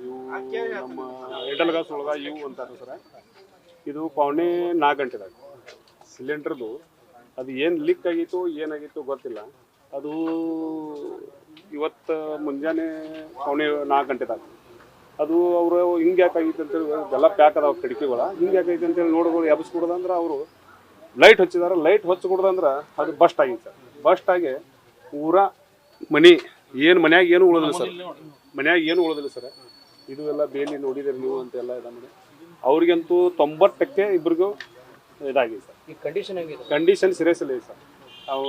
ಇವು ನಮ್ಮ ಎಡಲ್ಗಾಸ್ ಒಳಗ ಇವು ಅಂತಾರೆ ಸರ. ಇದು ಪೌಣೆ 4 ಗಂಟೆದಾಗ ಸಿಲಿಂಡರ್ದು ಅದು ಏನು ಲೀಕ್ ಆಗಿತ್ತು ಏನಾಗಿತ್ತು ಗೊತ್ತಿಲ್ಲ. ಅದು ಇವತ್ತು ಮುಂಜಾನೆ ಪೌಣೆ 4 ಗಂಟೆದಾಗ ಅದು ಅವರು ಹಿಂಗೆ ಯಾಕಾಗಿತ್ತು ಅಂತೇಳಿ ಎಲ್ಲ ಪ್ಯಾಕ್ ಅದಾವ ಕಿಟಕಿಗಳ, ಹಿಂಗೆ ಯಾಕಾಗಿತ್ತು ಅಂತೇಳಿ ನೋಡ್ಬೋದು ಎಬ್ಸ್ಕೊಡ್ದಂದ್ರೆ ಅವರು ಲೈಟ್ ಹಚ್ಚಿದಾರೆ. ಲೈಟ್ ಹಚ್ಕೊಡ್ದಂದ್ರೆ ಅದು ಬಸ್ಟ್ ಆಗಿತ್ತು ಸರ್. ಬಸ್ಟ್ ಆಗಿ ಪೂರಾ ಮನೆ ಏನು ಮನ್ಯಾಗ ಏನು ಉಳಿದಿಲ್ಲ ಸರ್. ಮನ್ಯಾಗ ಏನು ಉಳಿದಿಲ್ಲ ಸರ್. ಇದು ಎಲ್ಲ ಬೇಲಿ ನೋಡಿದಿರಿ ನೀವು ಅಂತೆಲ್ಲ ಇದೆ ಮಾಡಿ ಅವ್ರಿಗಂತೂ 90% ಇಬ್ಬರಿಗೂ ಇದಾಗಿದೆ ಸರ್. ಈ ಕಂಡೀಷನ್ ಆಗಿದೆ, ಕಂಡೀಷನ್ ಸೀರಿಯಸ್ ಇಲ್ಲ ಸರ್. ನಾವು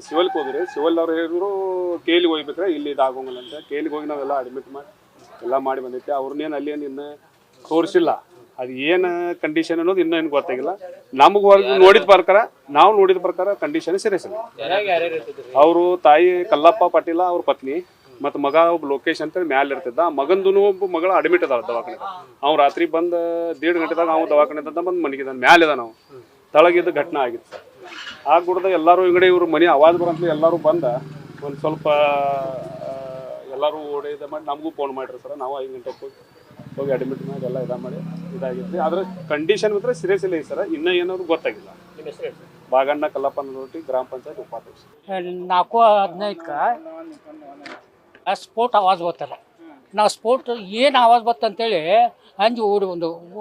ಸಿವಲ್ಗೆ ಹೋದ್ರಿ, ಸಿವಲ್ ಅವ್ರು ಹೇಳಿದ್ರು ಕೇಲಿಗೆ ಹೋಗ್ಬೇಕ್ರೆ ಇಲ್ಲಿ ಇದಾಗೋಂಗಿಲ್ಲ ಅಂತ. ಕೇಲಿಗೆ ಹೋಗಿ ನಾವೆಲ್ಲ ಅಡ್ಮಿಟ್ ಮಾಡಿ ಎಲ್ಲ ಮಾಡಿ ಬಂದೈತೆ. ಅವ್ರನ್ನೇನು ಅಲ್ಲಿ ಏನು ಇನ್ನೂ ತೋರಿಸಿಲ್ಲ. ಅದು ಏನು ಕಂಡೀಷನ್ ಅನ್ನೋದು ಇನ್ನೂ ಏನು ಗೊತ್ತಾಗಿಲ್ಲ. ನಮಗೆ ನೋಡಿದ ಪ್ರಕಾರ ನಾವು ನೋಡಿದ ಪ್ರಕಾರ ಕಂಡೀಷನ್ ಸೀರಿಯಸ್ ಇಲ್ಲ. ಅವರು ತಾಯಿ ಕಲ್ಲಪ್ಪ ಪಾಟೀಲ ಅವ್ರ ಪತ್ನಿ ಮತ್ತು ಮಗ ಒಬ್ಬ ಲೋಕೇಶ್ ಅಂತೇಳಿ ಮ್ಯಾಲೆ ಇರ್ತಿದ್ದ. ಮಗಂದು ಒಬ್ಬ ಮಗಳು ಅಡ್ಮಿಟ್ ಅದಾವ ದವಾಖಾನೆ. ಅವ್ನು ರಾತ್ರಿ ಬಂದು 1.5 ಗಂಟೆದಾಗ ಅವ್ನು ದವಾಖಾನೆದ ಬಂದು ಮನೆಗಿದ ಮ್ಯಾಲಿದ. ನಾವು ತಳಗಿದ್ದ ಘಟನೆ ಆಗಿತ್ತು ಸರ್. ಆಗ್ಬಿಡ್ದ ಎಲ್ಲರೂ ಹಿಂಗಡೆ ಇವ್ರ ಮನೆ ಆವಾಜ್ ಬರಂತಲೇ ಎಲ್ಲರೂ ಬಂದ ಒಂದು ಸ್ವಲ್ಪ ಎಲ್ಲರೂ ಓಡಿದ ಮಾಡಿ ನಮಗೂ ಫೋನ್ ಮಾಡಿರಿ ಸರ್. ನಾವು 5 ಗಂಟೆಗೆ ಹೋಗಿ ಅಡ್ಮಿಟ್ ಮಾಡಿ ಎಲ್ಲ ಮಾಡಿ ಇದಾಗಿದ್ರಿ. ಆದರೆ ಕಂಡೀಷನ್ ಮಾತ್ರ ಸೀರಿಯಸ್ ಇಲ್ಲ ಸರ್. ಇನ್ನೂ ಏನಾದ್ರು ಗೊತ್ತಾಗಿಲ್ಲ. ಬಾಗಣ್ಣ ಕಲ್ಲಪ್ಪನ ರೋಟಿ, ಗ್ರಾಮ ಪಂಚಾಯತ್ ಉಪಾಧ್ಯಕ್ಷ. 4:15 ಸ್ಫೋಟ್ ಆವಾಜ್ ಬರ್ತಾರೆ. ನಾವು ಸ್ಫೋಟ್ ಏನು ಆವಾಜ್ ಬರ್ತಂತೇಳಿ ಅಂಜು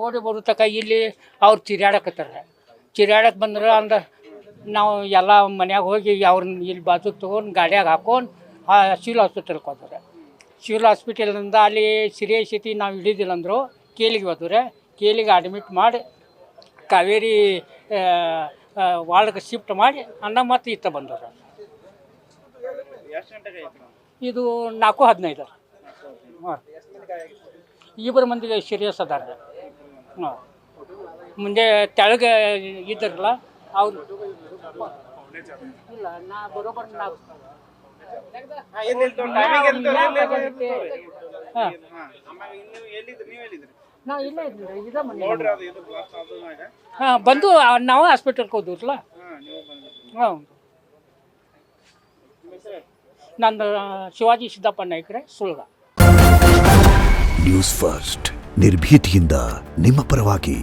ಓಡಿ ಬರೋ ತಕ ಇಲ್ಲಿ ಅವ್ರು ಚಿರಾಡಕತ್ತಾರೆ. ಚಿರಾಡಕ್ಕೆ ಬಂದ್ರೆ ಅಂದ್ರೆ ನಾವು ಎಲ್ಲ ಮನ್ಯಾಗ ಹೋಗಿ ಅವ್ರನ್ನ ಇಲ್ಲಿ ಬಾಜುಗೆ ತೊಗೊಂಡು ಗಾಡಿಯಾಗ ಹಾಕೊಂಡು ಸಿವಿಲ್ ಹಾಸ್ಪಿಟಲ್ಗೆ ಹೋದ್ರೆ. ಸಿವಿಲ್ ಹಾಸ್ಪಿಟಲಿಂದ ಅಲ್ಲಿ ಸೀರಿಯಸ್ ಸ್ಥಿತಿ ನಾವು ಹಿಡಿದಿಲ್ಲ ಅಂದರು ಕೇಲಿಗೆ ಹೋದ್ರೆ. ಕೇಲಿಗೆ ಅಡ್ಮಿಟ್ ಮಾಡಿ ಕಾವೇರಿ ವಾರ್ಡ್ಗೆ ಶಿಫ್ಟ್ ಮಾಡಿ ಮತ್ತು ಇತ್ತ ಬಂದವರು. ಇದು 4:15. ಹಾಂ, 2 ಮಂದಿಗೆ ಸೀರಿಯಸ್ ಅದಾರೆ. ಹಾಂ, ಮುಂದೆ ತೆಳಗೆ ಇದ್ದಾರಲ್ಲ ಅವರು ಇಲ್ಲ. ನಾ ಬರೋಬರ್ ನಾವು ನಾವು ಇಲ್ಲೇ ಇದ್ದೀವಿ. ಇದೇ ಮನೆ. ಹಾಂ, ಬಂದು ನಾವು ಹಾಸ್ಪಿಟಲ್ಗೆ ಹೋದ್ರಲ್ಲ. ಹಾಂ, ನಂದು ಶಿವಾಜಿ ಸಿದ್ದಪ್ಪ ನಾಯ್ಕರೆ, ಸುಳ್ಗ. ನ್ಯೂಸ್ ಫಸ್ಟ್, ನಿರ್ಭೀತಿಯಿಂದ ನಿಮ್ಮ ಪರವಾಗಿ.